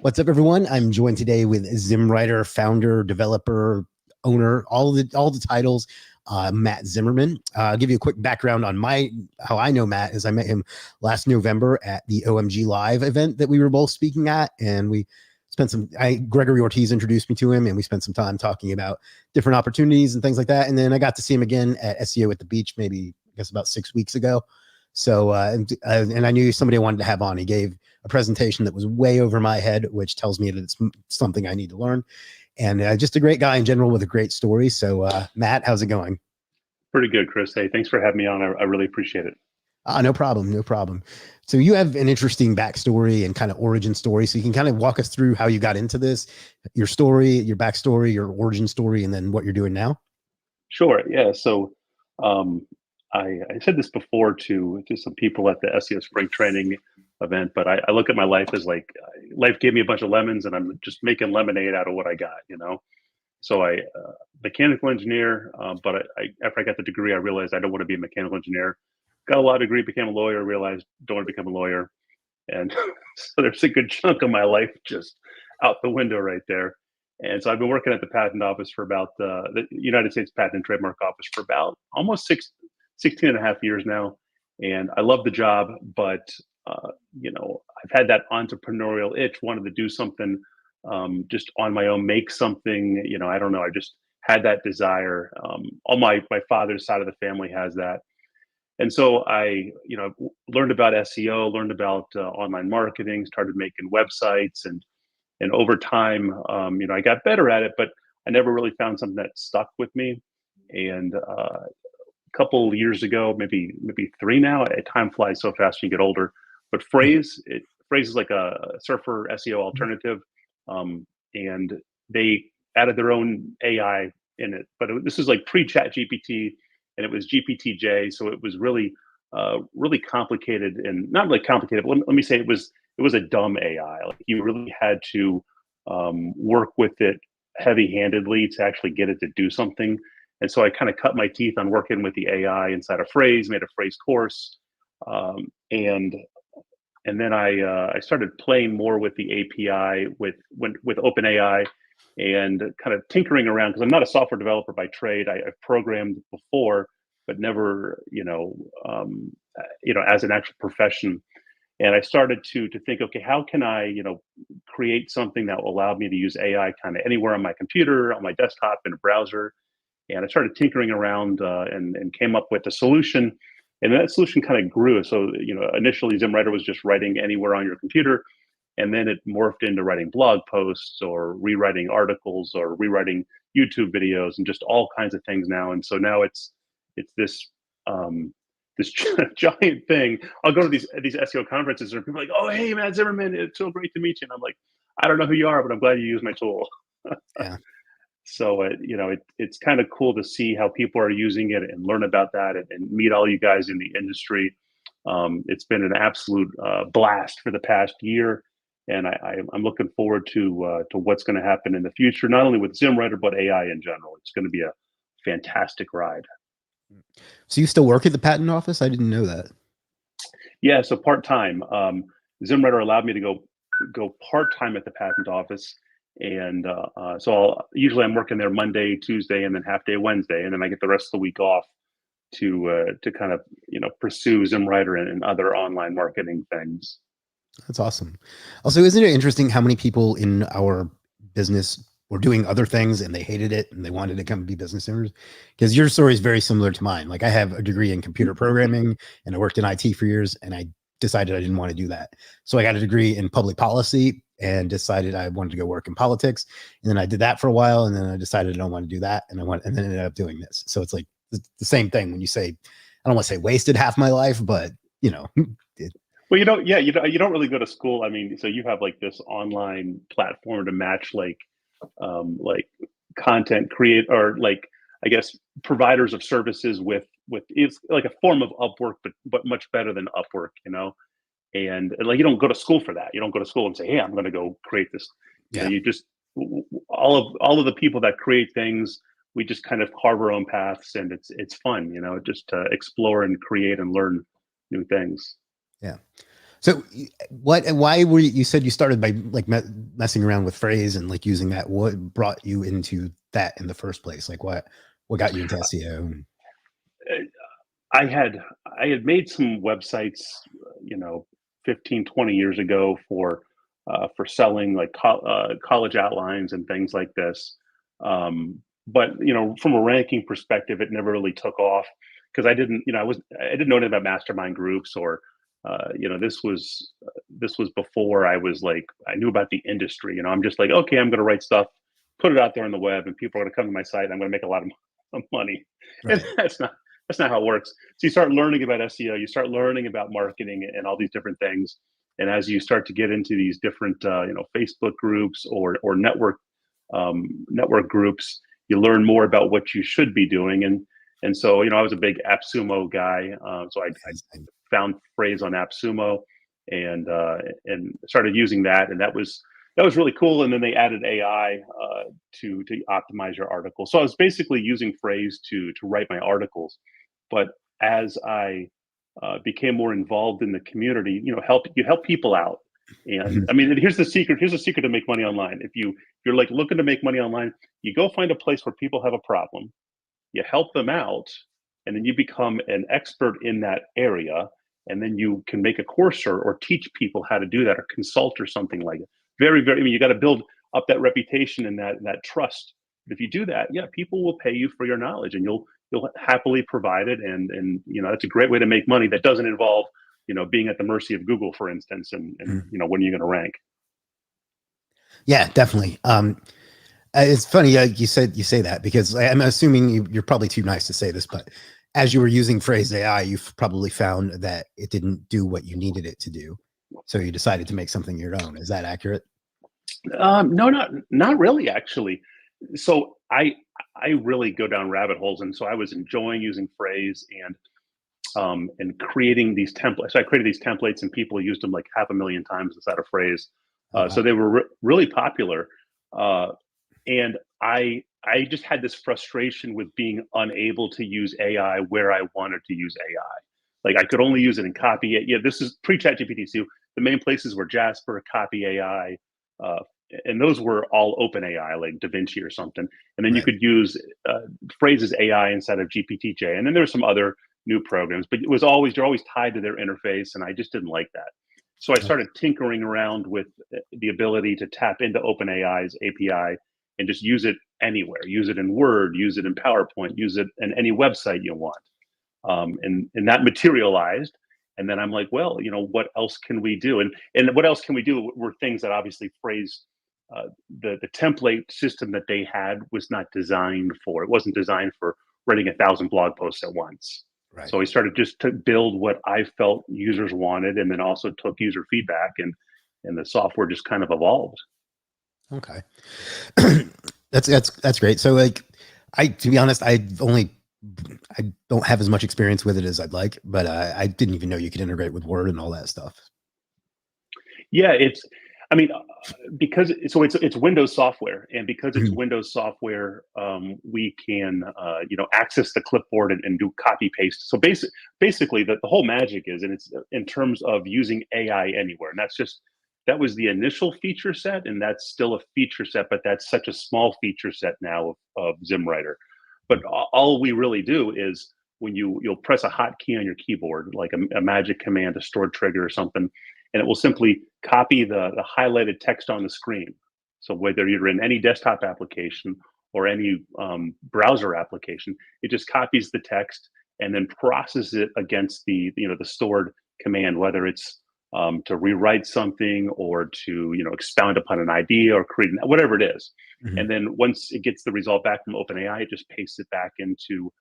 What's up, everyone? I'm joined today with ZimWriter, founder, developer, owner, all the titles, Matt Zimmerman. I'll give you a quick background on how I know Matt. Is I met him last November at the OMG Live event that we were both speaking at, and we spent Gregory Ortiz introduced me to him, and we spent some time talking about different opportunities and things like that. And then I got to see him again at SEO at the Beach, maybe I guess about 6 weeks ago. So, and I knew somebody I wanted to have on. He gave a presentation that was way over my head, which tells me that it's something I need to learn. And just a great guy in general with a great story. So, Matt, how's it going? Pretty good, Chris. Hey, thanks for having me on. I really appreciate it. No problem. No problem. So you have an interesting backstory and kind of origin story. So you can kind of walk us through how you got into this, your story, your backstory, your origin story, and then what you're doing now. Sure. Yeah. So I said this before to some people at the SEO spring training event, but I look at my life as like life gave me a bunch of lemons and I'm just making lemonade out of what I got. So I mechanical engineer, but after I got the degree, I realized I don't want to be a mechanical engineer. Got a law degree, became a lawyer, realized don't want to become a lawyer. And so there's a good chunk of my life just out the window right there. And so I've been working at the patent office for about the United States Patent and Trademark Office for about almost 16 and a half years now. And I love the job, but I've had that entrepreneurial itch, wanted to do something just on my own, make something, I don't know. I just had that desire. All my father's side of the family has that. And so I, learned about SEO, learned about online marketing, started making websites, and over time, I got better at it, but I never really found something that stuck with me. And a couple years ago, maybe three now. Time flies so fast when you get older. But Phrase is like a surfer SEO alternative, and they added their own AI in it. But this is like pre-Chat GPT, and it was GPTJ, so it was really really complicated, and not really complicated, but let me say it was a dumb AI. Like you really had to work with it heavy-handedly to actually get it to do something. And so I kind of cut my teeth on working with the AI inside of Phrase, made a Phrase course, and then I started playing more with the API with OpenAI, and kind of tinkering around, because I'm not a software developer by trade. I've programmed before, but never, as an actual profession. And I started to think, okay, how can I, create something that will allow me to use AI kind of anywhere on my computer, on my desktop, in a browser. And I started tinkering around and came up with a solution. And that solution kind of grew. So, initially ZimWriter was just writing anywhere on your computer. And then it morphed into writing blog posts or rewriting articles or rewriting YouTube videos and just all kinds of things now. And so now it's this this giant thing. I'll go to these SEO conferences and people are like, "Oh, hey, Matt Zimmerman, it's so great to meet you." And I'm like, "I don't know who you are, but I'm glad you use my tool." Yeah. So it's kind of cool to see how people are using it and learn about that, and meet all you guys in the industry. It's been an absolute blast for the past year, and I'm looking forward to what's going to happen in the future, not only with ZimWriter but AI in general. It's going to be a fantastic ride. So you still work at the patent office? I didn't know that. Yeah, so part time. ZimWriter allowed me to go part time at the patent office, and so usually I'm working there Monday, Tuesday, and then half day Wednesday, and then I get the rest of the week off to kind of pursue ZimWriter and other online marketing things. That's awesome. Also, isn't it interesting how many people in our business were doing other things and they hated it and they wanted to come be business owners? Because your story is very similar to mine. Like I have a degree in computer programming and I worked in IT for years, and I decided I didn't want to do that. So I got a degree in public policy and decided I wanted to go work in politics. And then I did that for a while, and then I decided I don't want to do that. And then ended up doing this. So it's like the same thing when you say, I don't want to say wasted half my life, but Well, you don't really go to school. I mean, so you have like this online platform to match like content create, or like, I guess, providers of services with it's like a form of Upwork, but much better than Upwork, and like you don't go to school for that. You don't go to school and say, hey, I'm going to go create this. yeah. You just, all of the people that create things, we just kind of carve our own paths, and it's fun, just to explore and create and learn new things. Yeah. So why were you said you started by like messing around with phrase and like using that? What brought you into that in the first place? Like what got you into SEO? I had I had made some websites, you know, 15, 20 years ago for selling like college outlines and things like this. But you know, from a ranking perspective, it never really took off because I didn't, you know, I didn't know anything about mastermind groups or you know, this was before I was like I knew about the industry. You know, I'm just like, okay, I'm going to write stuff, put it out there on the web, and people are going to come to my site. And I'm going to make a lot of money, and Right. that's not how it works. So you start learning about SEO, you start learning about marketing and all these different things. And as you start to get into these different, you know, Facebook groups or network groups, you learn more about what you should be doing. And so, you know, I was a big AppSumo guy, so I found phrase on AppSumo and started using that, and that was really cool. And then they added AI to optimize your article. So I was basically using phrase to write my articles, but as I became more involved in the community, you know, you help people out. And I mean, here's the secret. Here's the secret to make money online. If you're like looking to make money online, you go find a place where people have a problem, you help them out, and then you become an expert in that area. And then you can make a course or teach people how to do that or consult or something like it. I mean, you got to build up that reputation and that trust. But if you do that, yeah, people will pay you for your knowledge and you'll happily provide it. And, you know, that's a great way to make money that doesn't involve, you know, being at the mercy of Google, for instance, and you know, when are you going to rank? Yeah, definitely. It's funny you say that because I'm assuming you're probably too nice to say this, but as you were using phrase AI, you've probably found that it didn't do what you needed it to do, so you decided to make something your own. Is that accurate? No, not really, actually. So I really go down rabbit holes, and so I was enjoying using phrase and creating these templates. So I created these templates, and people used them like 500,000 times inside a phrase. Oh So wow. they were really popular. Uh, and I just had this frustration with being unable to use AI where I wanted to use AI. Like I could only use it in copy. Yeah, this is pre ChatGPT. So the main places were Jasper, Copy AI, uh, and those were all open AI, like DaVinci or something. And then you Right. could use phrases AI inside of GPTJ. And then there were some other new programs, but it was always you're always tied to their interface, and I just didn't like that. So I Okay. started tinkering around with the ability to tap into OpenAI's API and just use it anywhere. Use it in Word, use it in PowerPoint, use it in any website you want. And that materialized. And then I'm like, well, you know, what else can we do? And what else can we do were things that obviously phrase the template system that they had was not designed for. It wasn't designed for writing 1,000 blog posts at once. Right. So we started just to build what I felt users wanted, and then also took user feedback, and the software just kind of evolved. Okay. That's great. So like to be honest, I don't have as much experience with it as I'd like, but I didn't even know you could integrate with Word and all that stuff. Yeah, I mean, because it's Windows software, and because it's Mhm. Windows software, we can you know, access the clipboard and do copy paste. So basically, the whole magic is, and it's in terms of using AI anywhere, and that was the initial feature set, and that's still a feature set, but that's such a small feature set now of ZimWriter. But all we really do is when you'll press a hotkey on your keyboard, like a magic command, a stored trigger or something, and it will simply copy the highlighted text on the screen. So whether you're in any desktop application or any browser application, it just copies the text and then processes it against the, you know, the stored command, whether it's to rewrite something or to, you know, expound upon an idea or create whatever it is. Mhm. And then once it gets the result back from OpenAI, it just pastes it back into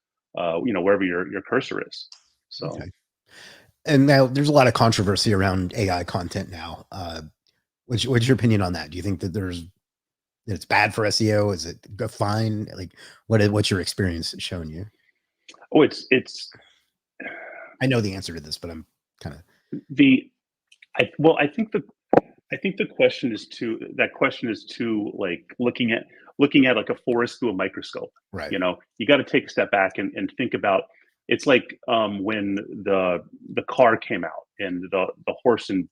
you know, wherever your cursor is. So Okay. And now there's a lot of controversy around AI content now. What's your opinion on that? Do you think that that it's bad for SEO? Is it fine? Like, what's your experience showing you? oh, it's I know the answer to this, but I'm kind of the well, I think the question is too that question is too like looking at like a forest through a microscope. right. You know, you got to take a step back and think about It's like when the car came out and the horse and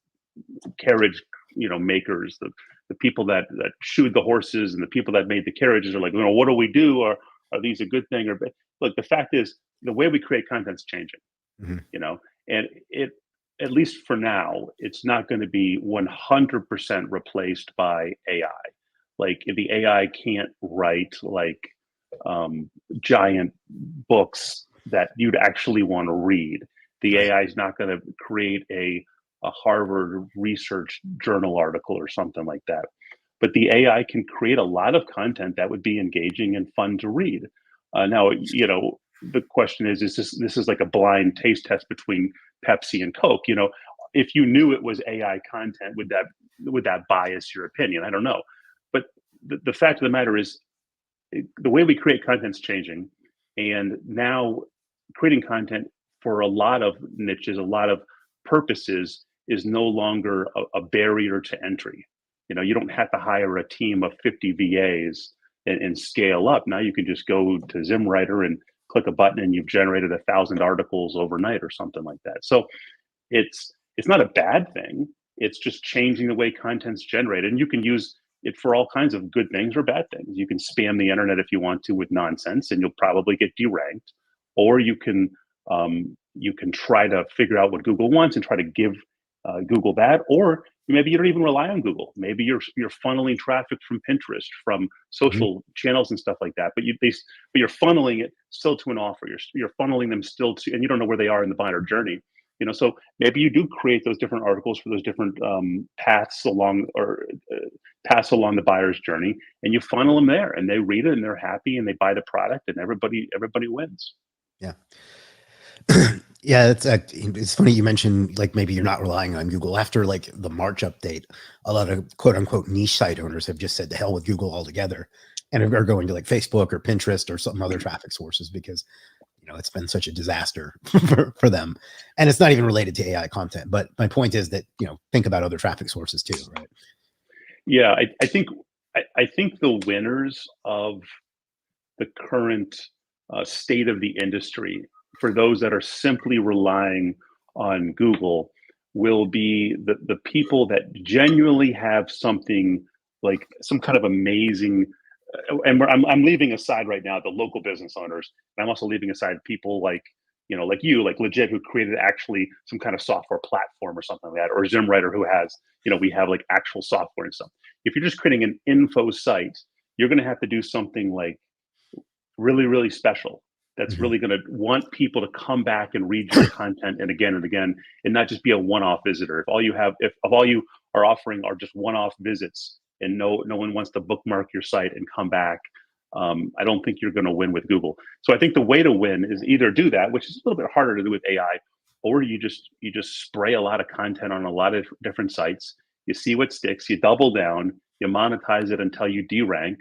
carriage, makers, the people that shoed the horses and the people that made the carriages are like, what do we do? Are these a good thing? Or look, the fact is the way we create content's changing, Mhm. and it, at least for now, it's not going to be 100% replaced by AI. Like the AI can't write like giant books that you'd actually want to read. The Right. AI is not going to create a Harvard research journal article or something like that. But the AI can create a lot of content that would be engaging and fun to read. Now, the question is this is like a blind taste test between Pepsi and Coke? If you knew it was AI content, would that bias your opinion? I don't know. But the fact of the matter is, the way we create content is changing, and now creating content for a lot of niches, a lot of purposes, is no longer a barrier to entry. You don't have to hire a team of 50 VAs and scale up. Now you can just go to ZimWriter and click a button and you've generated 1,000 articles overnight or something like that. So it's not a bad thing. It's just changing the way content's generated, and you can use it for all kinds of good things or bad things. You can spam the internet if you want to with nonsense, and you'll probably get deranked, or you can try to figure out what Google wants and try to give Google that, or maybe you don't even rely on Google. Maybe you're funneling traffic from Pinterest, from Mhm. social channels and stuff like that. But you're funneling it still to an offer. You're funneling them still to, and you don't know where they are in the buyer journey. So maybe you do create those different articles for those different paths along the buyer's journey, and you funnel them there, and they read it, and they're happy, and they buy the product, and everybody wins. Yeah. Yeah, it's funny you mentioned like maybe you're not relying on Google after like the March update. A lot of quote unquote niche site owners have just said to hell with Google altogether and are going to like Facebook or Pinterest or some other traffic sources because it's been such a disaster for them. And it's not even related to AI content. But my point is that think about other traffic sources too, right? Yeah, I think the winners of the current state of the industry, for those that are simply relying on Google, will be the people that genuinely have something, like some kind of amazing. And I'm leaving aside right now the local business owners, and I'm also leaving aside people like like you, like legit, who created actually some kind of software platform or something like that, or Zimmwriter, who has we have like actual software and stuff. If you're just creating an info site, you're going to have to do something like really, really special, that's Mhm. really going to want people to come back and read your content and again, and not just be a one-off visitor. If all you are offering are just one-off visits, and no one wants to bookmark your site and come back, I don't think you're going to win with Google. So I think the way to win is either do that, which is a little bit harder to do with AI, or you just spray a lot of content on a lot of different sites. You see what sticks, you double down, you monetize it until you derank,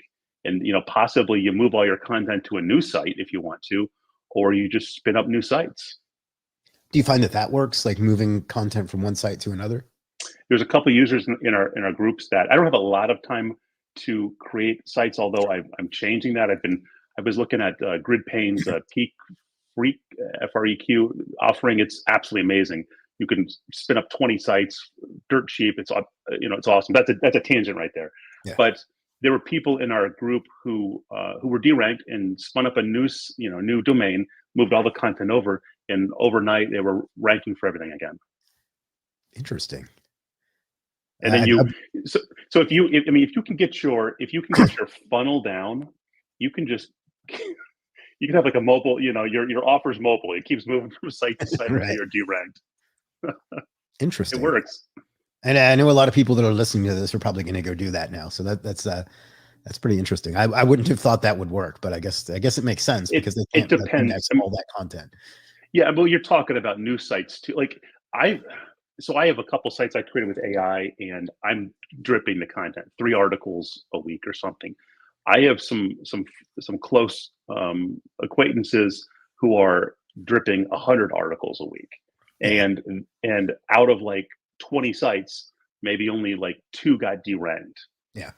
and possibly you move all your content to a new site if you want to, or you just spin up new sites. Do you find that works, like moving content from one site to another? There's a couple of users in our groups that I don't have a lot of time to create sites, although I'm changing that. I was looking at GridPane's Peak Freak FREQ offering. It's absolutely amazing. You can spin up 20 sites dirt cheap. It's awesome. That's a tangent right there. Yeah. But there were people in our group who were deranked and spun up a new domain, moved all the content over, and overnight they were ranking for everything again. Interesting. And then I, you, I, so if you can get your funnel down, you can just you can have like a mobile, your offers mobile. It keeps moving from site to site until right. you're deranked. It Interesting. works. And I know a lot of people that are listening to this are probably going to go do that now. So that's pretty interesting. I wouldn't have thought that would work, but I guess it makes sense because they It can't like, depends. index all that content. Yeah, but you're talking about new sites too. Like I, so I have a couple sites I created with AI, and I'm dripping the content, 3 articles a week or something. I have some close acquaintances who are dripping 100 articles a week, Yeah. and out of like 20 sites, maybe only like 2 got deranked. Yeah.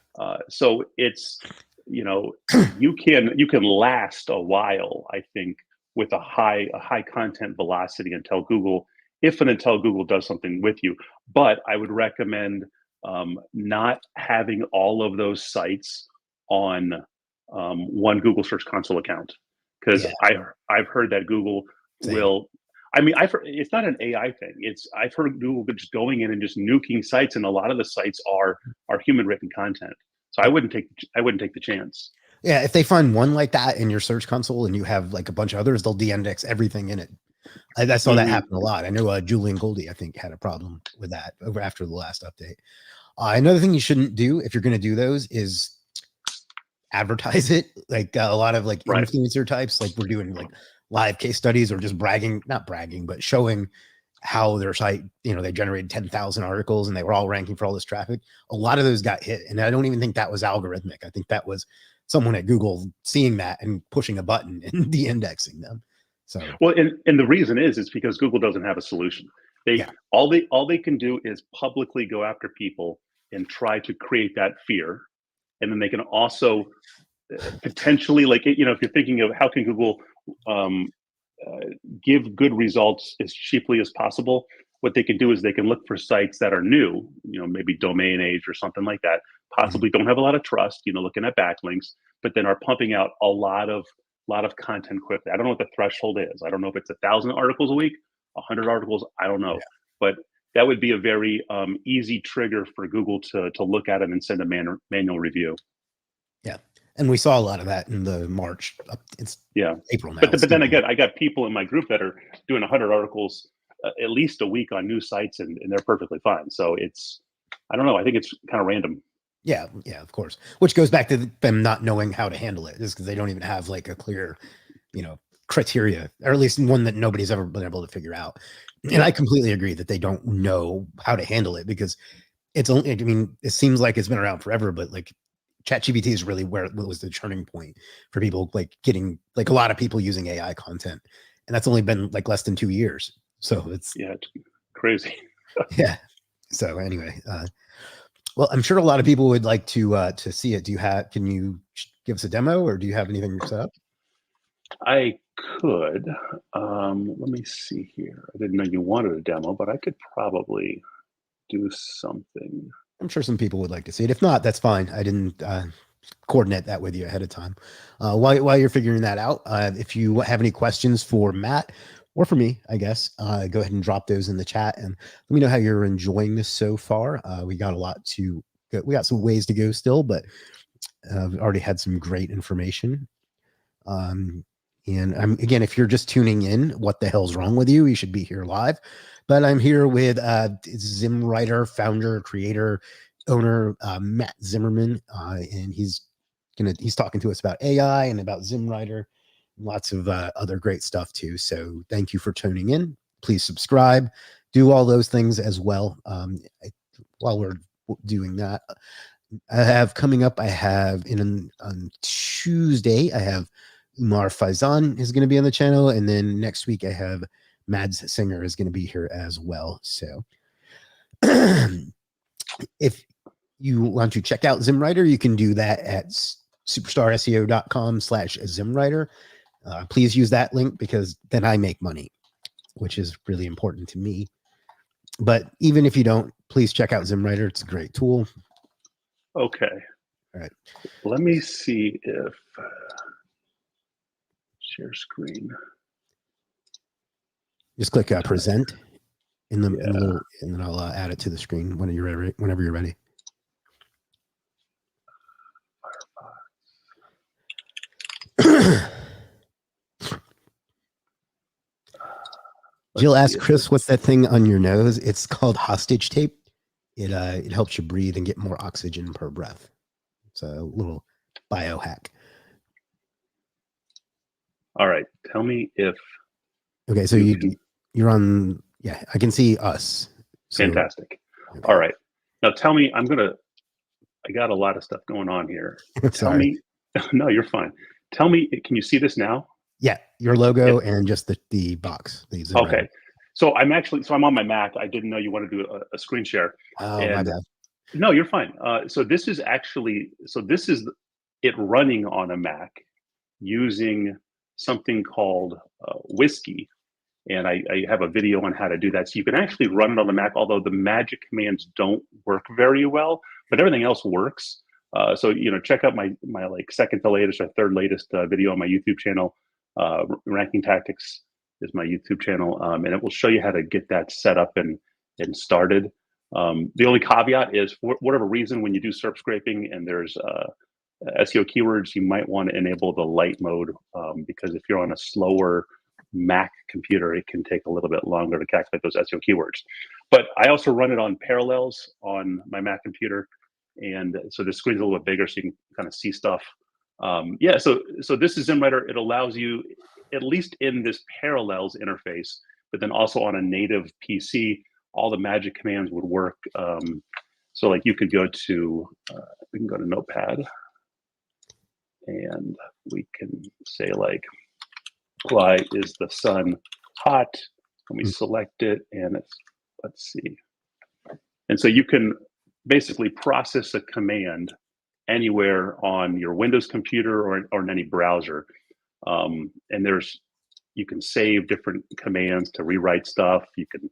So it's you can last a while, I think, with a high content velocity until Google, if and until Google does something with you. But I would recommend not having all of those sites on one Google Search Console account, because Yeah, I've heard that Google same. will. I mean, I've heard, it's not an AI thing. I've heard Google just going in and just nuking sites, and a lot of the sites are human written content. So I wouldn't take the chance. Yeah, if they find one like that in your search console and you have like a bunch of others, they'll de-index everything in it. I saw that happen a lot. I know Julian Goldie, I think, had a problem with that over after the last update. Another thing you shouldn't do if you're going to do those is advertise it. Like a lot of like Right. influencer types, like we're doing like live case studies or just bragging, not bragging, but showing how their site, they generated 10,000 articles and they were all ranking for all this traffic. A lot of those got hit. And I don't even think that was algorithmic. I think that was someone at Google seeing that and pushing a button and de-indexing them. So, well, and the reason is because Google doesn't have a solution. Yeah. All they can do is publicly go after people and try to create that fear. And then they can also potentially, like, if you're thinking of how can Google give good results as cheaply as possible, what they can do is they can look for sites that are new, maybe domain age or something like that, possibly don't have a lot of trust, looking at backlinks, but then are pumping out a lot of content quickly. I don't know what the threshold is. I don't know if it's 1,000 articles a week, 100 articles. I don't know, but that would be a very easy trigger for Google to look at it and send a manual review. Yeah. And we saw a lot of that in the March. It's April now. But then again, I got people in my group that are doing 100 articles at least a week on new sites, and they're perfectly fine. So I don't know. I think it's kind of random. Yeah, of course. Which goes back to them not knowing how to handle it, just because they don't even have like a clear, criteria, or at least one that nobody's ever been able to figure out. And I completely agree that they don't know how to handle it, because it's only, it seems like it's been around forever, but like ChatGPT is really where it was the turning point for people, like getting like a lot of people using AI content. And that's only been like less than 2 years. So it's crazy. Yeah. So anyway, well, I'm sure a lot of people would like to see it. Can you give us a demo, or do you have anything set up? I could. Let me see here. I didn't know you wanted a demo, but I could probably do something. I'm sure some people would like to see it. If not, that's fine. I didn't coordinate that with you ahead of time. While you're figuring that out, if you have any questions for Matt or for me, I guess, go ahead and drop those in the chat and let me know how you're enjoying this so far. We got a lot to go. We got some ways to go still, but we've already had some great information. And again, if you're just tuning in, what the hell's wrong with you? You should be here live. But I'm here with ZimWriter founder, creator, owner, Matt Zimmerman, and he's talking to us about AI and about ZimWriter, lots of other great stuff too. So thank you for tuning in. Please subscribe, do all those things as well. While we're doing that, I have coming up, on Tuesday, I have Umar Faizan is going to be on the channel. And then next week I have Mads Singer is going to be here as well. So if you want to check out ZimWriter, you can do that at superstarseo.com/ZimWriter. Please use that link, because then I make money, which is really important to me. But even if you don't, please check out ZimWriter. It's a great tool. Okay. All right. Let me see if share screen. Just click present in the little, and then I'll add it to the screen whenever you're ready. Jill asked Chris, "What's that thing on your nose?" It's called hostage tape. It helps you breathe and get more oxygen per breath. It's a little biohack. All right. Tell me if. Okay, so you're on. Yeah, I can see us. So, fantastic. Okay. All right. Now tell me. I got a lot of stuff going on here. Tell me. No, you're fine. Tell me. Can you see this now? Yeah, your logo and just the box. Okay. So I'm on my Mac. I didn't know you want to do a screen share. Oh, my bad. No, you're fine. So this is it running on a Mac using something called Whiskey. And I have a video on how to do that. So you can actually run it on the Mac, although the magic commands don't work very well, but everything else works. So, check out my like second to latest or third latest video on my YouTube channel. Ranking Tactics is my YouTube channel, and it will show you how to get that set up and started. The only caveat is, for whatever reason, when you do SERP scraping and there's SEO keywords, you might want to enable the light mode, because if you're on a slower Mac computer, it can take a little bit longer to calculate those SEO keywords. But I also run it on parallels on my Mac computer, and so the screen's a little bit bigger, so you can kind of see stuff. Yeah, so this is ZimWriter. It allows you, at least in this parallels interface, but then also on a native PC, all the magic commands would work. So like you could go to, we can go to Notepad, and we can say like, why is the sun hot? And we select it, and it's, let's see. And so you can basically process a command anywhere on your Windows computer or in any browser. And you can save different commands to rewrite stuff. You can,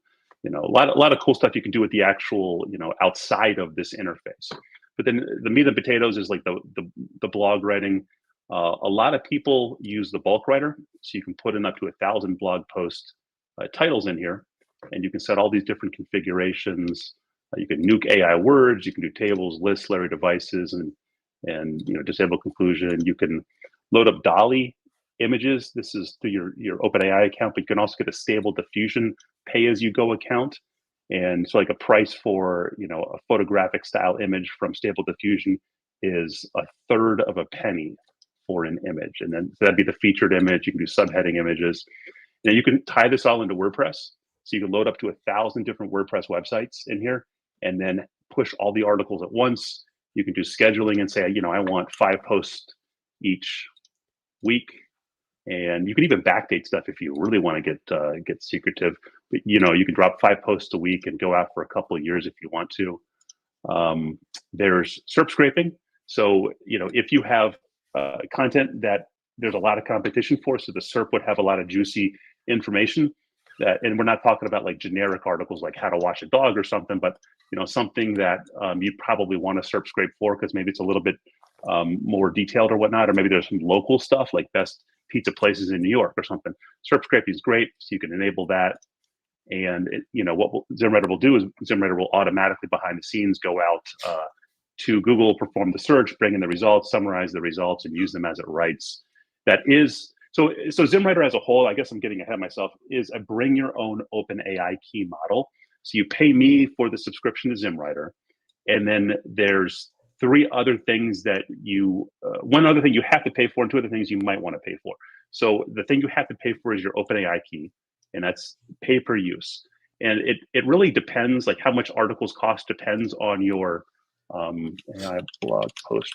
a lot of cool stuff you can do with the actual, outside of this interface. But then the meat and potatoes is like the blog writing. A lot of people use the bulk writer, so you can put in up to 1,000 blog post titles in here, and you can set all these different configurations. You can nuke AI words, you can do tables, lists, Larry devices, and disable conclusion. You can load up Dolly images. This is through your OpenAI account, but you can also get a Stable Diffusion pay-as-you-go account. And so like a price for a photographic style image from Stable Diffusion is 1/3 of a penny for an image. And then so that'd be the featured image. You can do subheading images. Now you can tie this all into WordPress. So you can load up to 1,000 different WordPress websites in here, and then push all the articles at once. You can do scheduling and say, I want 5 posts each week. And you can even backdate stuff if you really want to get secretive. But you can drop 5 posts a week and go out for a couple of years if you want to. There's SERP scraping. So if you have content that there's a lot of competition for, so the SERP would have a lot of juicy information that, and we're not talking about like generic articles like how to wash a dog or something, but something that you probably want to SERP scrape for, because maybe it's a little bit more detailed or whatnot, or maybe there's some local stuff like best pizza places in New York or something. SERP scraping is great, so you can enable that. And what ZimWriter will do is ZimWriter will automatically behind the scenes go out to Google, perform the search, bring in the results, summarize the results, and use them as it writes. That is, so ZimWriter as a whole, I guess I'm getting ahead of myself, is a bring your own OpenAI key model. So you pay me for the subscription to ZimWriter. And then there's 3 other things that one other thing you have to pay for, and 2 other things you might want to pay for. So the thing you have to pay for is your OpenAI key, and that's pay per use. And it really depends, like how much articles cost depends on your AI blog post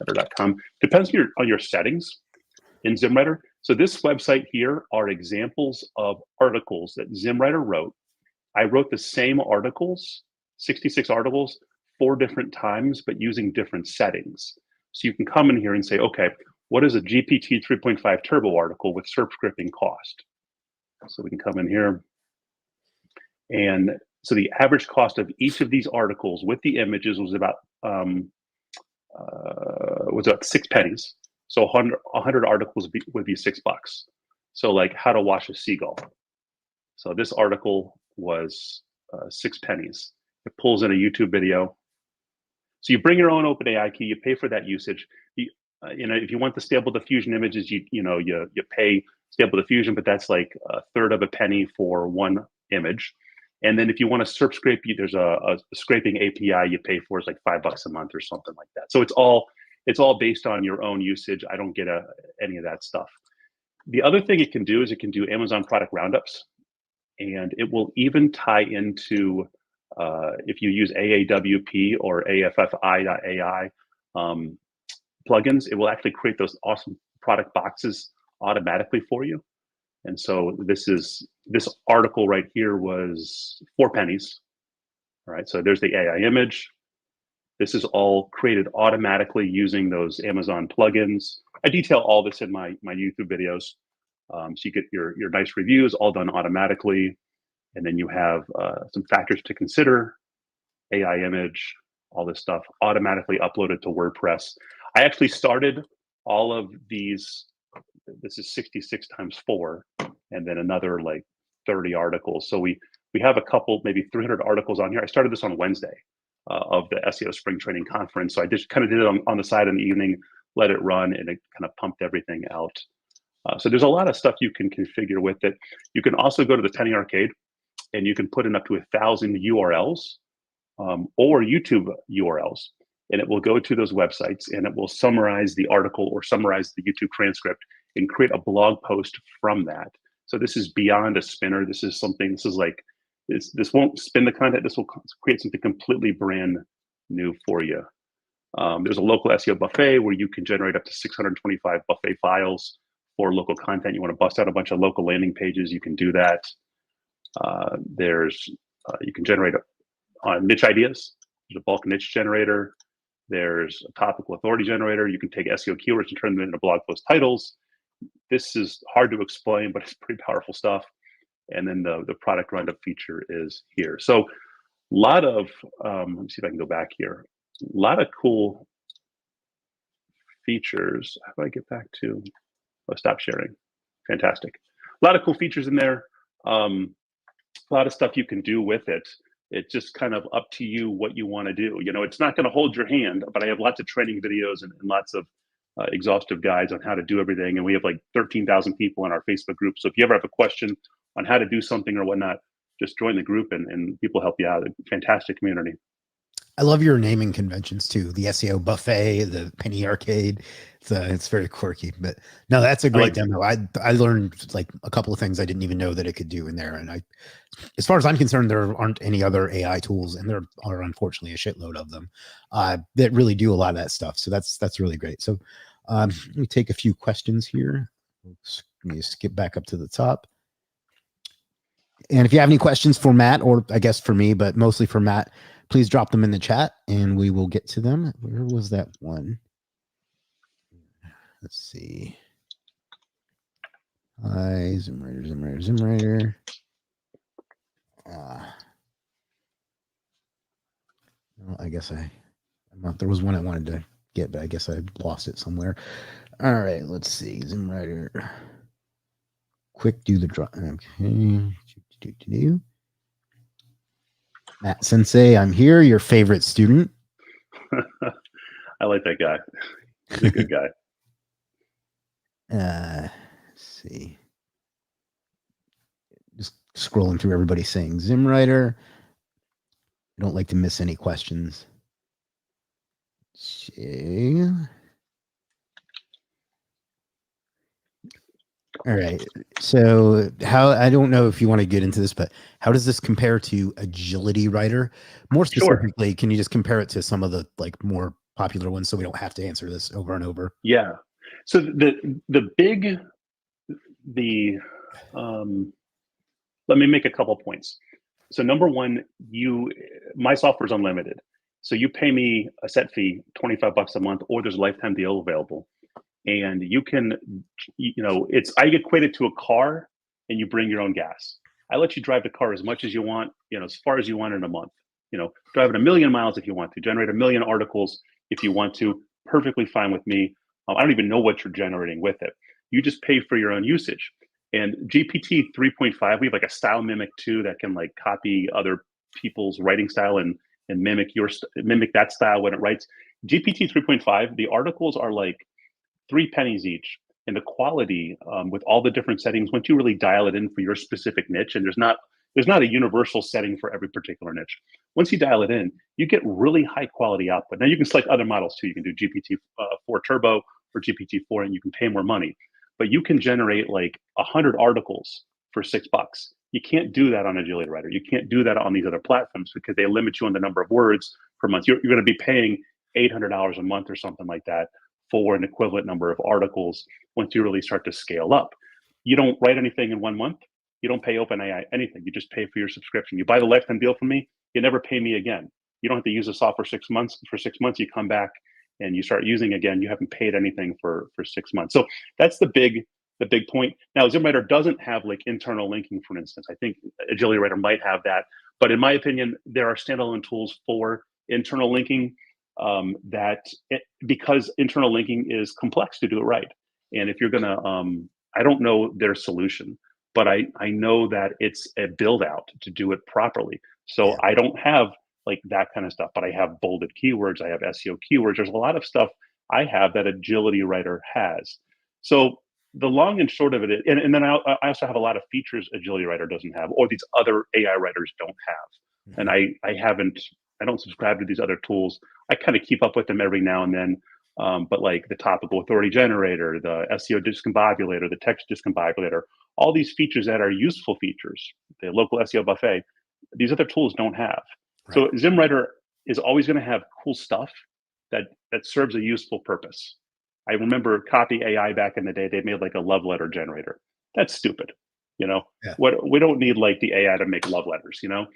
writer.com, depends on your settings in ZimWriter. So this website here are examples of articles that ZimWriter wrote. I wrote the same articles, 66 articles, 4 different times, but using different settings. So you can come in here and say, okay, what is a GPT 3.5 Turbo article with SERP scraping cost? So we can come in here, and so the average cost of each of these articles with the images was about 6 pennies. So 100 articles would be $6. So like how to wash a seagull. So this article was 6 pennies. It pulls in a YouTube video. So you bring your own OpenAI key, you pay for that usage. If you want the Stable Diffusion images, you pay Stable Diffusion, but that's like 1/3 of a penny for 1 image. And then if you want to SERP scrape, there's a scraping API you pay for, is like $5 a month or something like that. So it's all based on your own usage. I don't get any of that stuff. The other thing it can do is it can do Amazon product roundups, and it will even tie into if you use AAWP or AFFI.ai plugins, it will actually create those awesome product boxes automatically for you. And so this article right here was 4 pennies. All right, so there's the AI image. This is all created automatically using those Amazon plugins. I detail all this in my YouTube videos. So you get your nice reviews all done automatically. And then you have some factors to consider, AI image, all this stuff automatically uploaded to WordPress. I actually started all of these. This is 66 times 4, and then another like 30 articles. So we have a couple, maybe 300 articles on here. I started this on Wednesday of the SEO Spring Training Conference. So I just kind of did it on the side in the evening, let it run, and it kind of pumped everything out. So there's a lot of stuff you can configure with it. You can also go to the Penny Arcade, and you can put in up to 1,000 URLs or YouTube URLs, and it will go to those websites and it will summarize the article or summarize the YouTube transcript and create a blog post from that. So this is beyond a spinner. This is something, this is like, this won't spin the content. This will create something completely brand new for you. There's a local SEO buffet where you can generate up to 625 buffet files for local content. You want to bust out a bunch of local landing pages, you can do that. You can generate niche ideas. There's a bulk niche generator. There's a topical authority generator. You can take SEO keywords and turn them into blog post titles. This is hard to explain, but it's pretty powerful stuff. And then the product roundup feature is here. So a lot of, let me see if I can go back here. A lot of cool features. How do I get back to, stop sharing. Fantastic. A lot of cool features in there. A lot of stuff you can do with it. It's just kind of up to you what you want to do. You know, it's not going to hold your hand, but I have lots of training videos and lots of exhaustive guides on how to do everything. And we have like 13,000 people in our Facebook group. So if you ever have a question on how to do something or whatnot, just join the group and people help you out. Fantastic community. I love your naming conventions too. The SEO buffet, the Penny Arcade. It's very quirky, but no, that's a great demo. I learned like a couple of things I didn't even know that it could do in there. And as far as I'm concerned, there aren't any other AI tools, and there are unfortunately a shitload of them that really do a lot of that stuff. So that's really great. So let me take a few questions here. Let me skip back up to the top. And if you have any questions for Matt, or I guess for me, but mostly for Matt, please drop them in the chat and we will get to them. Where was that one? Let's see. Hi, ZimWriter. Well, I guess there was one I wanted to get, but I guess I lost it somewhere. All right, let's see. ZimWriter. Quick, do the drop. Okay. Matt Sensei, I'm here, your favorite student. I like that guy. He's a good guy. Let's see. Just scrolling through everybody saying ZimWriter. I don't like to miss any questions. Okay. All right. So I don't know if you want to get into this, but how does this compare to Agility Writer? More specifically, Can you just compare it to some of the like more popular ones so we don't have to answer this over and over? Yeah. So let me make a couple points. So number one, my software is unlimited. So you pay me a set fee, $25 a month, or there's a lifetime deal available. And you can, I equate it to a car and you bring your own gas. I let you drive the car as much as you want, as far as you want in a month. Drive it 1,000,000 miles if you want to, generate 1,000,000 articles if you want to, perfectly fine with me. I don't even know what you're generating with it. You just pay for your own usage. And GPT 3.5, we have like a style mimic too that can like copy other people's writing style and mimic that style when it writes. GPT 3.5, the articles are like 3 pennies each. And the quality with all the different settings, once you really dial it in for your specific niche, and there's not a universal setting for every particular niche. Once you dial it in, you get really high quality output. Now you can select other models too. You can do GPT-4 Turbo or GPT-4, and you can pay more money. But you can generate like 100 articles for $6. You can't do that on Agility Writer. You can't do that on these other platforms because they limit you on the number of words per month. You're going to be paying $800 a month or something like that for an equivalent number of articles once you really start to scale up. You don't write anything in 1 month. You don't pay OpenAI anything. You just pay for your subscription. You buy the lifetime deal from me, you never pay me again. You don't have to use the software for 6 months. For 6 months, you come back and you start using again. You haven't paid anything for 6 months. So that's the big the big point. Now, ZimWriter doesn't have like internal linking, for instance. I think AgilityWriter might have that, but in my opinion, there are standalone tools for internal linking because internal linking is complex to do it right. And if you're gonna, I don't know their solution, but I know that it's a build out to do it properly. So Yeah. I don't have like that kind of stuff, but I have bolded keywords, I have SEO keywords. There's a lot of stuff I have that AgilityWriter has. So the long and short of it is, and then I also have a lot of features AgilityWriter doesn't have, or these other AI writers don't have. And I don't subscribe to these other tools. I kind of keep up with them every now and then. But like the topical authority generator, the SEO discombobulator, the text discombobulator, all these features that are useful features, the local SEO buffet, these other tools don't have. Right. So ZimWriter is always going to have cool stuff that serves a useful purpose. I remember Copy AI back in the day, they made like a love letter generator. That's stupid. You know, Yeah. what we don't need like the AI to make love letters, you know.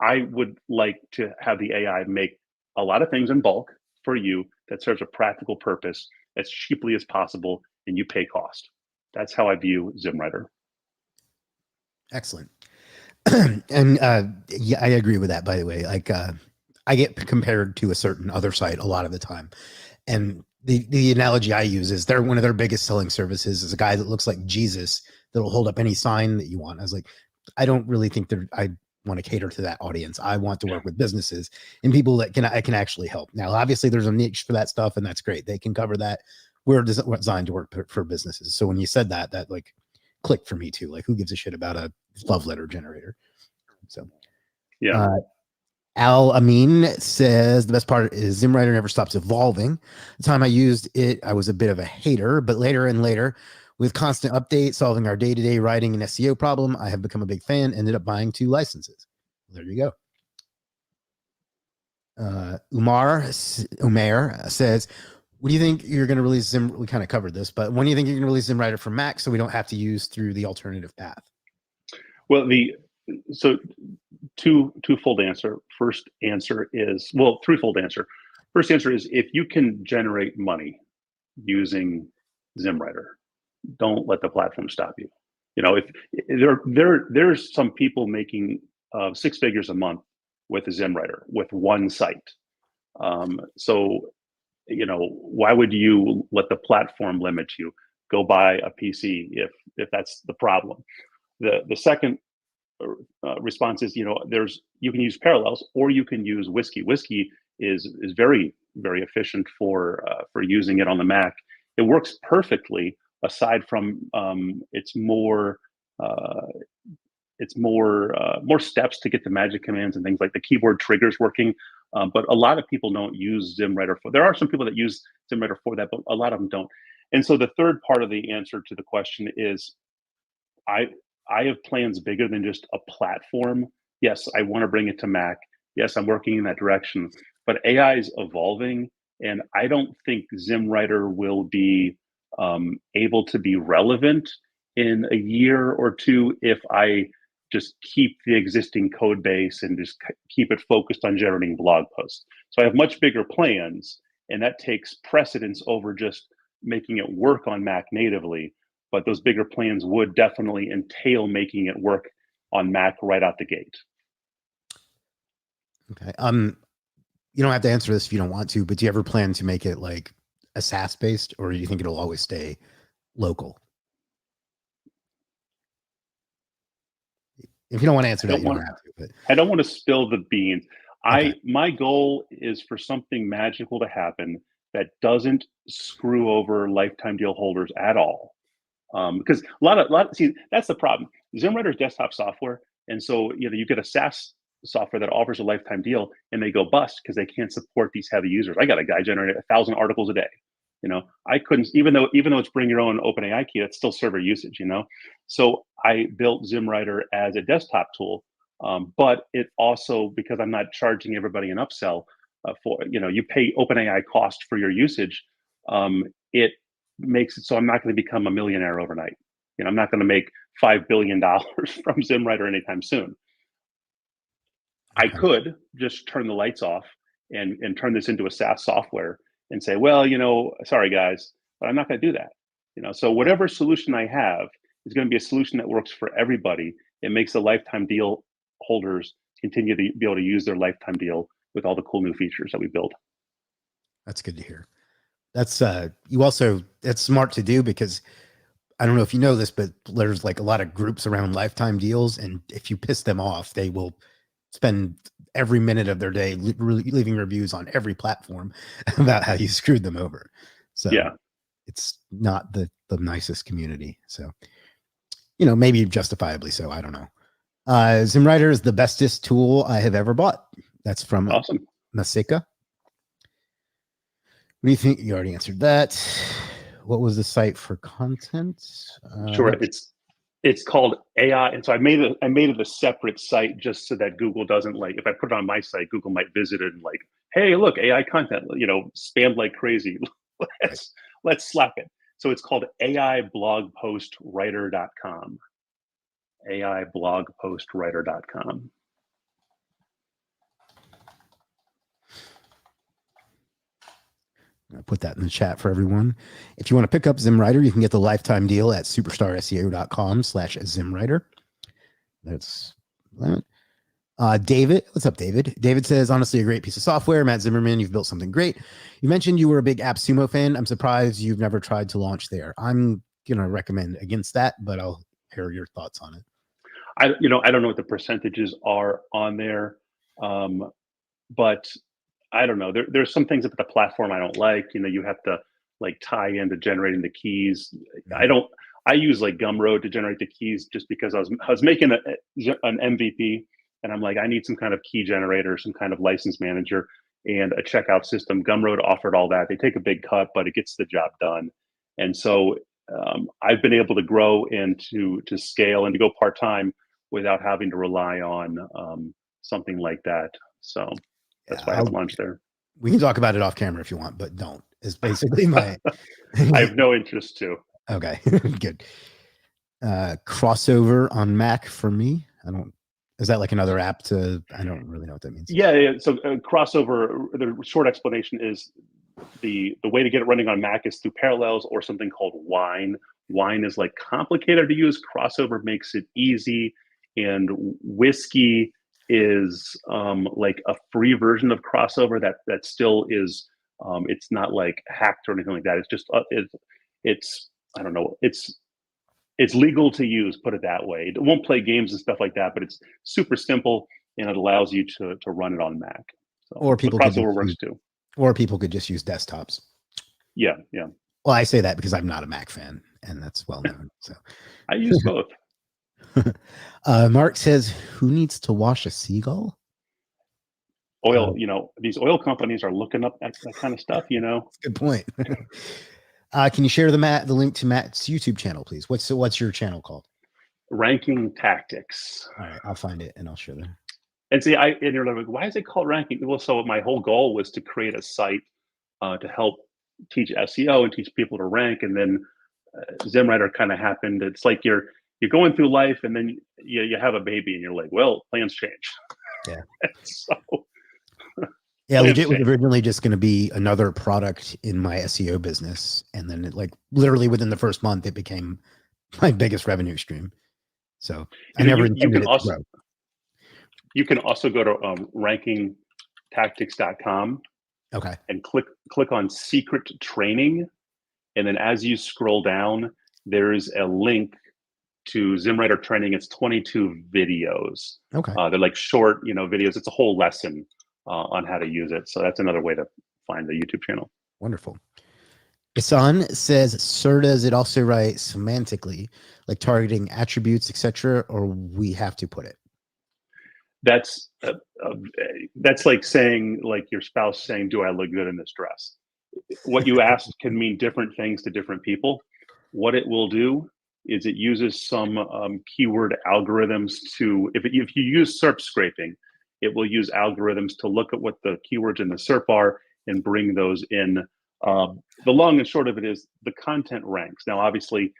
I would like to have the AI make a lot of things in bulk for you that serves a practical purpose as cheaply as possible, and you pay cost. That's how I view ZimWriter. Excellent. And yeah, I agree with that, by the way. Like I get compared to a certain other site a lot of the time. And the analogy I use is one of their biggest selling services is a guy that looks like Jesus that'll hold up any sign that you want. I was like, I don't really think I want to cater to that audience. I want to work with businesses and people that I can actually help. Now, obviously there's a niche for that stuff and that's great. They can cover that. We're designed to work for businesses. So when you said that like clicked for me too. Like who gives a shit about a love letter generator? So yeah. Al Amin says the best part is ZimWriter never stops evolving. The time I used it, I was a bit of a hater, but later and later, with constant updates, solving our day-to-day writing and SEO problem, I have become a big fan, ended up buying 2 licenses. There you go. Umair says, what do you think you're going to release we kind of covered this, but when do you think you're going to release ZimWriter for Mac so we don't have to use through the alternative path? Well, twofold answer. First answer is, well, threefold answer. First answer is if you can generate money using ZimWriter, don't let the platform stop you. You know, if there's some people making 6 figures a month with a ZimWriter with one site. So, you know, why would you let the platform limit you? Go buy a PC if that's the problem. The second response is, you know, you can use Parallels or you can use Whiskey. Whiskey is very efficient for using it on the Mac. It works perfectly. Aside from it's more steps to get the magic commands and things like the keyboard triggers working. But a lot of people don't use ZimWriter for. There are some people that use ZimWriter for that, but a lot of them don't. And so the third part of the answer to the question is, I have plans bigger than just a platform. Yes, I want to bring it to Mac. Yes, I'm working in that direction. But AI is evolving, and I don't think ZimWriter will be able to be relevant in a year or two if I just keep the existing code base and just keep it focused on generating blog posts. So I have much bigger plans, and that takes precedence over just making it work on Mac natively. But those bigger plans would definitely entail making it work on Mac right out the gate. Okay. You don't have to answer this if you don't want to, but do you ever plan to make it like a SaaS based, or do you think it'll always stay local? If you don't want to answer that, you don't have to. But I don't want to spill the beans. okay. My goal is for something magical to happen that doesn't screw over lifetime deal holders at all. Because see, that's the problem. ZimWriter is desktop software, and so you know you get a SaaS software that offers a lifetime deal, and they go bust because they can't support these heavy users. I got a guy generating 1,000 articles a day. You know, I couldn't, even though it's bring your own OpenAI key, that's still server usage. You know, so I built ZimWriter as a desktop tool, but it also, because I'm not charging everybody an upsell for, you know, you pay OpenAI cost for your usage. It makes it so I'm not going to become a millionaire overnight. You know, I'm not going to make $5 billion from ZimWriter anytime soon. I could just turn the lights off and turn this into a SaaS software and say, well, you know, sorry guys, but I'm not going to do that. So whatever solution I have is going to be a solution that works for everybody. It makes the lifetime deal holders continue to be able to use their lifetime deal with all the cool new features that we build. That's good to hear. That's that's smart to do, because I don't know if you know this, but there's like a lot of groups around lifetime deals, and if you piss them off, they will spend every minute of their day leaving reviews on every platform about how you screwed them over. So yeah, it's not the nicest community. So, maybe justifiably so. I don't know. ZimWriter is the bestest tool I have ever bought. That's from awesome. Masika. What do you think? You already answered that. What was the site for content? Sure, it's called AI, and so I made it a separate site just so that Google doesn't, like, if I put it on my site, Google might visit it and like, hey, look, AI content, spammed like crazy. let's slap it. So it's called AIblogpostwriter.com. AIblogpostwriter.com. I'll put that in the chat for everyone. If you want to pick up ZimWriter, you can get the lifetime deal at superstarseo.com/ZimWriter. That's that. David, what's up, David? David says, honestly, a great piece of software. Matt Zimmerman, you've built something great. You mentioned you were a big AppSumo fan. I'm surprised you've never tried to launch there. I'm going to recommend against that, but I'll hear your thoughts on it. I don't know what the percentages are on there, but I don't know. There's some things about the platform I don't like. You have to like tie into generating the keys. I use like Gumroad to generate the keys just because I was making an MVP, and I'm like, I need some kind of key generator, some kind of license manager, and a checkout system. Gumroad offered all that. They take a big cut, but it gets the job done. And so I've been able to grow and to scale and to go part-time without having to rely on something like that. So that's why I haven't launched there. We can talk about it off camera if you want, but don't. Is basically my. I have no interest to. Okay, good. Crossover on Mac for me. Is that like another app to? I don't really know what that means. Yeah. So crossover. The short explanation is the way to get it running on Mac is through Parallels or something called Wine. Wine is like complicated to use. Crossover makes it easy, and Whiskey is like a free version of Crossover that still is. It's not like hacked or anything like that. It's just it's I don't know. It's legal to use. Put it that way. It won't play games and stuff like that, but it's super simple and it allows you to run it on Mac. So, or people Crossover works too. Or people could just use desktops. Yeah. Well, I say that because I'm not a Mac fan, and that's well known. So I use both. Mark says, who needs to wash a seagull? Oil, these oil companies are looking up that kind of stuff, Good point. Can you share the link to Matt's YouTube channel, please? What's your channel called? Ranking Tactics. All right, I'll find it and I'll share that. And see, and you're like, why is it called Ranking? Well, so my whole goal was to create a site to help teach SEO and teach people to rank, and then ZimWriter kind of happened. It's like you're going through life, and then you have a baby, and you're like, well, plans change. Yeah. So. Yeah, legit was originally just going to be another product in my SEO business, and then it, like, literally within the first month, it became my biggest revenue stream. So I never intended it to grow. You can also go to rankingtactics.com. Okay. And click on secret training, and then as you scroll down, there's a link to ZimWriter training. It's 22 videos. Okay. They're like short, videos. It's a whole lesson on how to use it. So that's another way to find the YouTube channel. Wonderful. Isan says, sir, does it also write semantically, like targeting attributes, etc., or we have to put it? That's like saying, like your spouse saying, do I look good in this dress? What you asked can mean different things to different people. What it will do is it uses some keyword algorithms to, if you use SERP scraping, it will use algorithms to look at what the keywords in the SERP are and bring those in. The long and short of it is the content ranks. Now, obviously,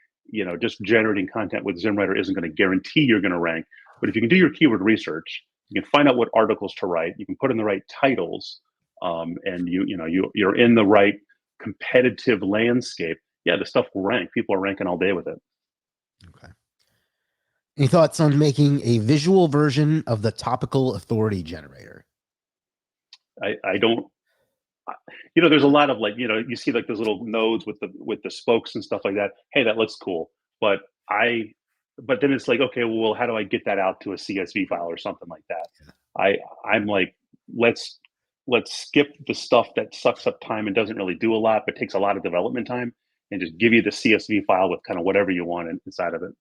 just generating content with ZimWriter isn't going to guarantee you're going to rank, but if you can do your keyword research, you can find out what articles to write, you can put in the right titles, and you're in the right competitive landscape, yeah, the stuff will rank. People are ranking all day with it. Okay. Any thoughts on making a visual version of the topical authority generator? I don't, there's a lot of like, you see like those little nodes with the spokes and stuff like that. Hey, that looks cool. But I, but then it's like, okay, well, how do I get that out to a CSV file or something like that? I'm like, let's skip the stuff that sucks up time and doesn't really do a lot, but takes a lot of development time, and just give you the CSV file with kind of whatever you want inside of it.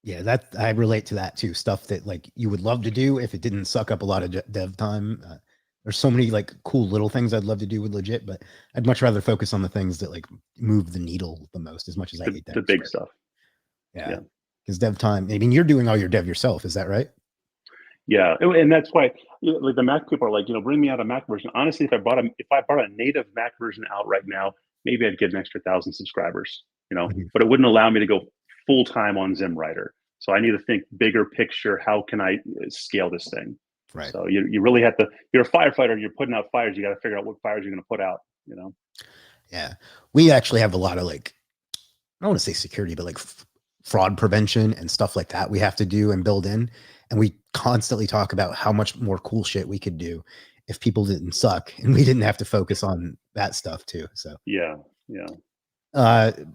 Yeah, that I relate to that too. Stuff that like you would love to do if it didn't suck up a lot of dev time. There's so many like cool little things I'd love to do with legit, but I'd much rather focus on the things that like move the needle the most. As much as I hate that, The big stuff. Yeah, because dev time. I mean, you're doing all your dev yourself. Is that right? Yeah, and that's why like the Mac people are like, bring me out a Mac version. Honestly, if I brought a native Mac version out right now, maybe I'd get an extra 1,000 subscribers. But it wouldn't allow me to go full time on ZimWriter. So I need to think bigger picture. How can I scale this thing? Right. So you really have to. You're a firefighter. You're putting out fires. You got to figure out what fires you're going to put out. Yeah, we actually have a lot of like, I don't want to say security, but like fraud prevention and stuff like that we have to do and build in. And we constantly talk about how much more cool shit we could do if people didn't suck and we didn't have to focus on that stuff too. So yeah.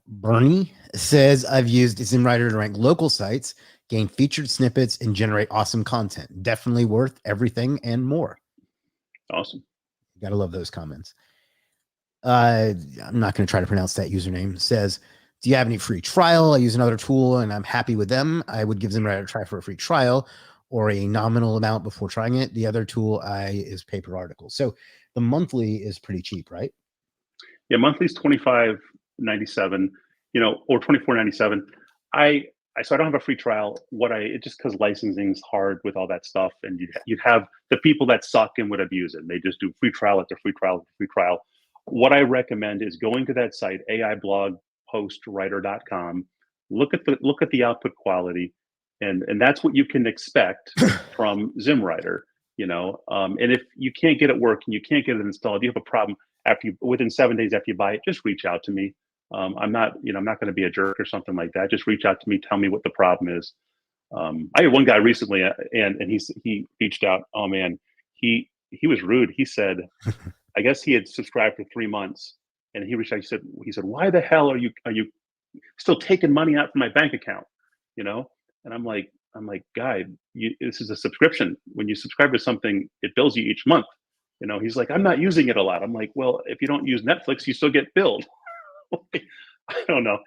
Bernie says, I've used ZimWriter to rank local sites, gain featured snippets, and generate awesome content. Definitely worth everything and more. Awesome. You gotta love those comments. I'm not going to try to pronounce that username. Says, do you have any free trial? I use another tool and I'm happy with them. I would give ZimWriter a try for a free trial or a nominal amount before trying it. The other tool is pay per article. So the monthly is pretty cheap, right? Yeah, monthly is $25.97, or $24.97. So I don't have a free trial. Just because licensing is hard with all that stuff, and you'd have the people that suck and would abuse it. They just do free trial after free trial after free trial. What I recommend is going to that site, aiblogpostwriter.com. Look at the output quality, and that's what you can expect from ZimWriter. And if you can't get it working, you can't get it installed, you have a problem within 7 days after you buy it, just reach out to me. I'm not going to be a jerk or something like that. Just reach out to me, tell me what the problem is. I had one guy recently, and he reached out. Oh man, he was rude. He said, I guess he had subscribed for 3 months, and he reached out. He said, why the hell are you still taking money out from my bank account? And I'm like, guy, this is a subscription. When you subscribe to something, it bills you each month. He's like, I'm not using it a lot. I'm like, well, if you don't use Netflix, you still get billed. I don't know.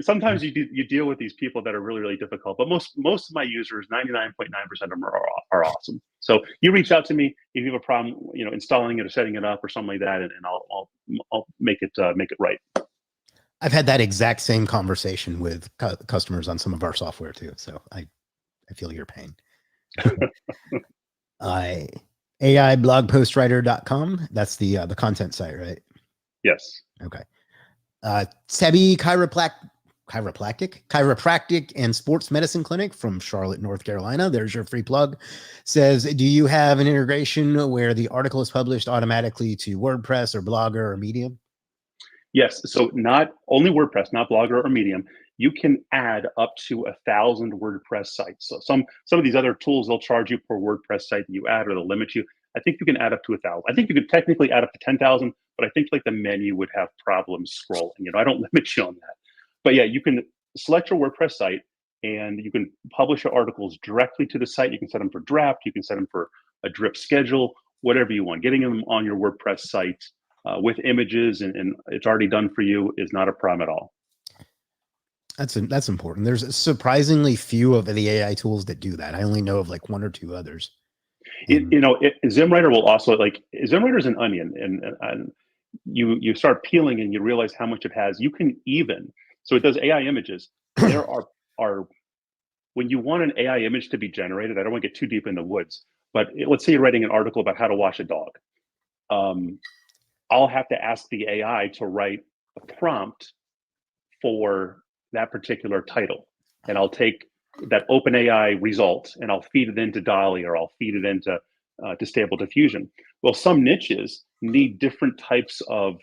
Sometimes you deal with these people that are really, really difficult, but most of my users, 99.9% of them are awesome. So you reach out to me if you have a problem, installing it or setting it up or something like that, and I'll make it right. I've had that exact same conversation with customers on some of our software too. So I feel your pain. AIblogpostwriter.com. That's the content site, right? Yes. Okay. Sebi Chiropractic and Sports Medicine Clinic from Charlotte, North Carolina. There's your free plug. Says, do you have an integration where the article is published automatically to WordPress or Blogger or Medium? Yes. So not only WordPress, not Blogger or Medium. You can add up to 1,000 WordPress sites. So some of these other tools, they'll charge you per WordPress site that you add, or they'll limit you. I think you can add up to 1,000. I think you could technically add up to 10,000, but I think like the menu would have problems scrolling. I don't limit you on that. But yeah, you can select your WordPress site and you can publish your articles directly to the site. You can set them for draft. You can set them for a drip schedule, whatever you want. Getting them on your WordPress site with images and it's already done for you is not a problem at all. That's important. There's surprisingly few of the AI tools that do that. I only know of like one or two others. ZimWriter will also, like, ZimWriter is an onion, and you start peeling and you realize how much it has. You can even, so it does AI images. There are when you want an AI image to be generated, I don't want to get too deep in the woods, but let's say you're writing an article about how to wash a dog. I'll have to ask the AI to write a prompt for that particular title, and I'll take that OpenAI result and I'll feed it into DALL-E, or I'll feed it into to Stable Diffusion. Well, some niches need different types of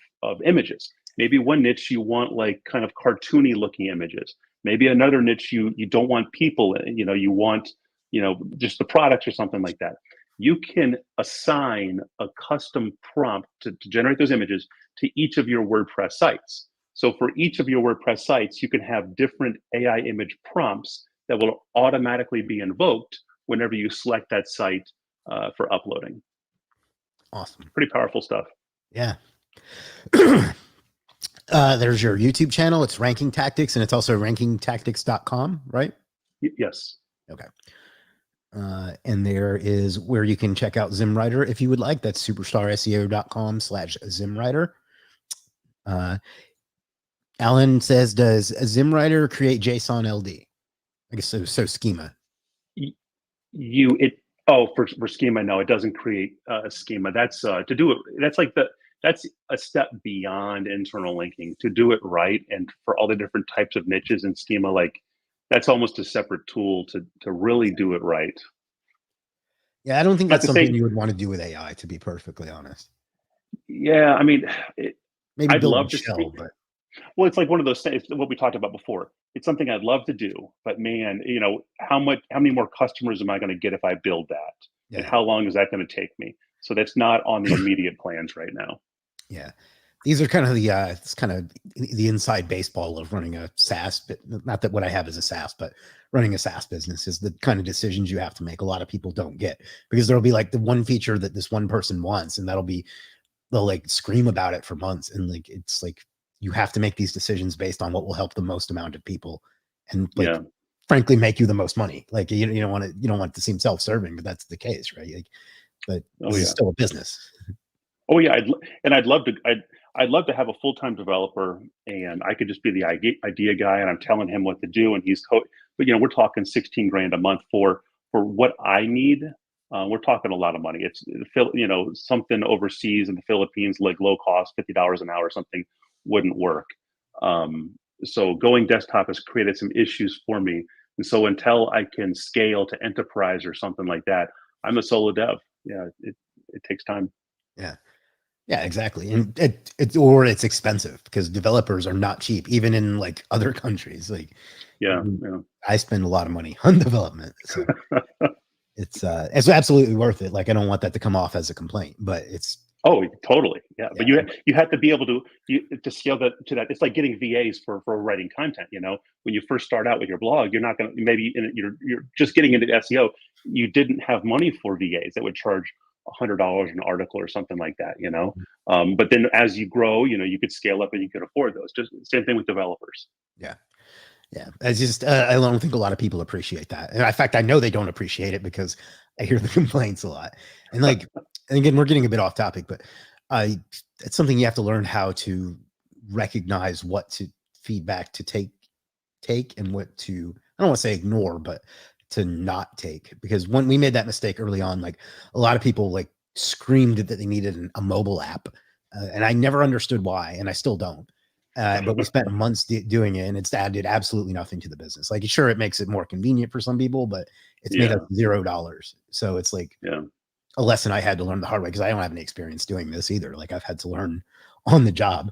images, Maybe one niche you want like kind of cartoony looking images. Maybe another niche you don't want people in, you want, just the products or something like that. You can assign a custom prompt to generate those images to each of your WordPress sites. So for each of your WordPress sites, you can have different AI image prompts that will automatically be invoked whenever you select that site for uploading. Awesome. Pretty powerful stuff. Yeah. There's your YouTube channel. It's Ranking Tactics, and it's also rankingtactics.com, right? Yes. Okay. And there is where you can check out ZimWriter if you would like. That's superstarseo.com/ZimWriter. Alan says, does ZimWriter create JSON LD? I guess so schema. For schema, no, it doesn't create a schema. That's to do it. That's a step beyond internal linking to do it right. And for all the different types of niches and schema, like that's almost a separate tool to really do it right. Yeah, I don't think Not that's to something say, you would want to do with AI, to be perfectly honest. yeah, I mean, Maybe I'd build love a to shell, see. but Well, it's like one of those things, what we talked about before. It's something I'd love to do, but man, how many more customers am I going to get if I build that? And yeah. how long is that going to take me? So that's not on the immediate plans right now. Yeah. These are kind of it's kind of the inside baseball of running a SaaS, but not that what I have is a SaaS, but running a SaaS business is the kind of decisions you have to make. A lot of people don't get, because there'll be like the one feature that this one person wants, and they'll like scream about it for months. And like, it's like, you have to make these decisions based on what will help the most amount of people, and like, Yeah. frankly, make you the most money. Like, you don't want it to seem self-serving, but that's the case, right? Like, but this is still a business. Oh yeah, I'd love to have a full-time developer, and I could just be the idea guy, and I'm telling him what to do, and he's code. But we're talking 16 grand a month for what I need. We're talking a lot of money. It's something overseas in the Philippines, like low cost, $50 an hour or something, wouldn't work. So going desktop has created some issues for me, and so until I can scale to enterprise or something like that, I'm a solo dev. Yeah, it takes time. Yeah. Yeah, exactly. And it's expensive, because developers are not cheap, even in like other countries. Like, Yeah. I spend a lot of money on development. So it's absolutely worth it. Like, I don't want that to come off as a complaint, but it's Oh, totally. Yeah. But yeah, you have to be able to scale that to that. It's like getting VAs for writing content. When you first start out with your blog, you're not going to, maybe you're just getting into SEO. You didn't have money for VAs that would charge $100 an article or something like that. But then as you grow, you could scale up and you could afford those. Just same thing with developers. yeah. Yeah, it's just I don't think a lot of people appreciate that. And in fact, I know they don't appreciate it, because I hear the complaints a lot. And like, and again, we're getting a bit off topic, but it's something you have to learn how to recognize what to feedback to take and what to, I don't want to say ignore, but to not take. Because when we made that mistake early on, like a lot of people like screamed that they needed a mobile app, and I never understood why, and I still don't. But we spent months doing it, and it's added absolutely nothing to the business. Like, sure, it makes it more convenient for some people, but it's made us $0. So it's like a lesson I had to learn the hard way, because I don't have any experience doing this either. Like, I've had to learn on the job.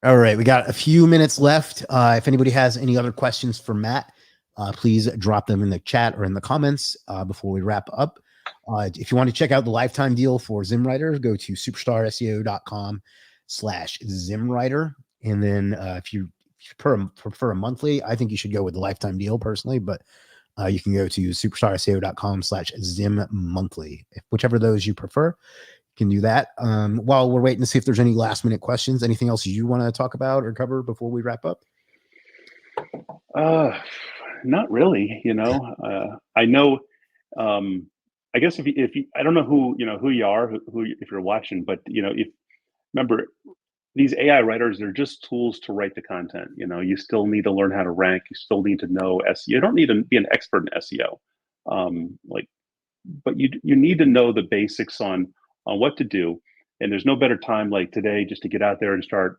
All right, we got a few minutes left. If anybody has any other questions for Matt, please drop them in the chat or in the comments before we wrap up. If you want to check out the lifetime deal for ZimWriter, go to superstarseo.com/ZimWriter. And then if you prefer a monthly, I think you should go with the lifetime deal personally, but you can go to superstarseo.com/ZimMonthly. Whichever of those you prefer, you can do that. While we're waiting to see if there's any last minute questions, anything else you want to talk about or cover before we wrap up? Not really. I know. I guess if you, I don't know who you are, who if you're watching, but if remember, these AI writers, they're just tools to write the content. You still need to learn how to rank. You still need to know SEO. You don't need to be an expert in SEO, but you need to know the basics on what to do. And there's no better time like today just to get out there and start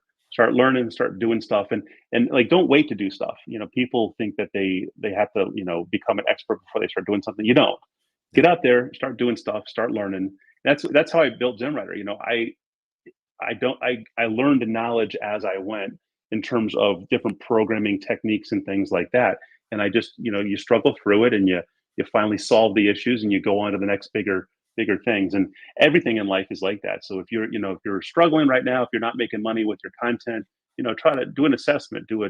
learning, start doing stuff, and like don't wait to do stuff. People think that they have to become an expert before they start doing something. You don't. Get out there, start doing stuff, start learning. That's how I built ZimWriter. I learned the knowledge as I went in terms of different programming techniques and things like that. And I just, you struggle through it, and you finally solve the issues, and you go on to the next bigger things. And everything in life is like that. So if you're struggling right now, if you're not making money with your content, try to do an assessment, do a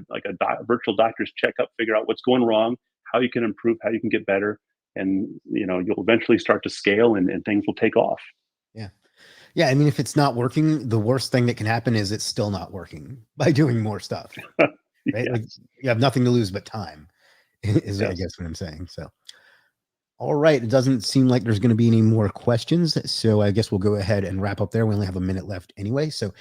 virtual doctor's checkup, figure out what's going wrong, how you can improve, how you can get better. And, you'll eventually start to scale, and things will take off. Yeah. Yeah. I mean, if it's not working, the worst thing that can happen is it's still not working by doing more stuff, right? Yes. Like you have nothing to lose but time is I Yes. guess what I'm saying. So, all right. It doesn't seem like there's going to be any more questions. So I guess we'll go ahead and wrap up there. We only have a minute left anyway. So,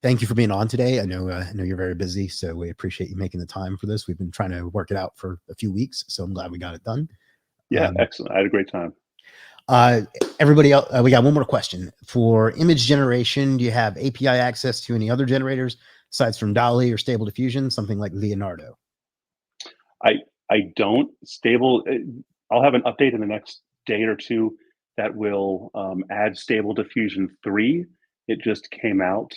thank you for being on today. I know you're very busy, so we appreciate you making the time for this. We've been trying to work it out for a few weeks, so I'm glad we got it done. Yeah. Excellent. I had a great time. Everybody else, we got one more question. For image generation, do you have API access to any other generators aside from DALL-E or Stable Diffusion, something like Leonardo? I don't. I'll have an update in the next day or two that will add Stable Diffusion 3. It just came out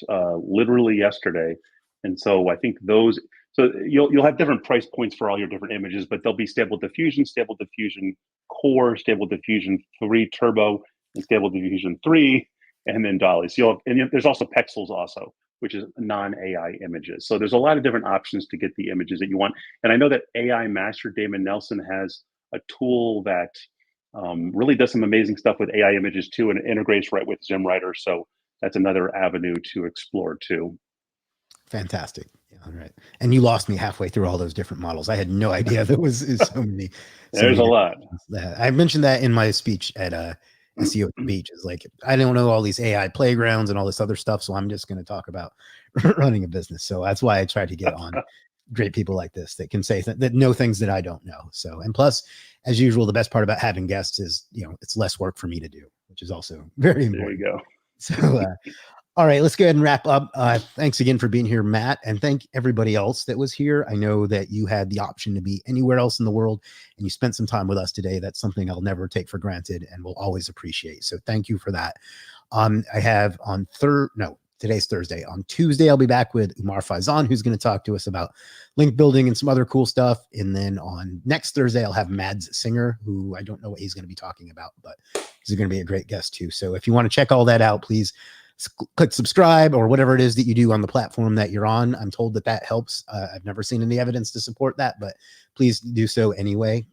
literally yesterday, and so I think those. So you'll have different price points for all your different images, but there'll be Stable Diffusion Core, Stable Diffusion 3 Turbo, and Stable Diffusion 3, and then DALL-E. So there's also Pexels also, which is non-AI images. So there's a lot of different options to get the images that you want. And I know that AI Master Damon Nelson has a tool that really does some amazing stuff with AI images too, and it integrates right with ZimWriter. So that's another avenue to explore too. Fantastic. Yeah, all right. And you lost me halfway through all those different models. I had no idea there was so many. There's a lot. I mentioned that in my speech at SEO at the Beach. Is like, I don't know all these AI playgrounds and all this other stuff, so I'm just going to talk about running a business. So that's why I try to get on great people like this that can say that know things that I don't know. So, and plus, as usual, the best part about having guests is, it's less work for me to do, which is also very important. There you go. So, all right, let's go ahead and wrap up. Thanks again for being here, Matt, and thank everybody else that was here. I know that you had the option to be anywhere else in the world, and you spent some time with us today. That's something I'll never take for granted and will always appreciate. So thank you for that. I have today's Thursday. On Tuesday, I'll be back with Umar Faizan, who's going to talk to us about link building and some other cool stuff. And then on next Thursday, I'll have Mads Singer, who I don't know what he's going to be talking about, but he's going to be a great guest too. So if you want to check all that out, please click subscribe or whatever it is that you do on the platform that you're on. I'm told that helps. I've never seen any evidence to support that, but please do so anyway.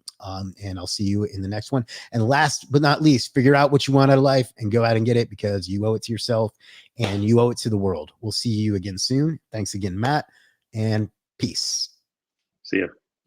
And I'll see you in the next one. And last but not least, figure out what you want out of life and go out and get it, because you owe it to yourself and you owe it to the world. We'll see you again soon. Thanks again, Matt, and peace. See you.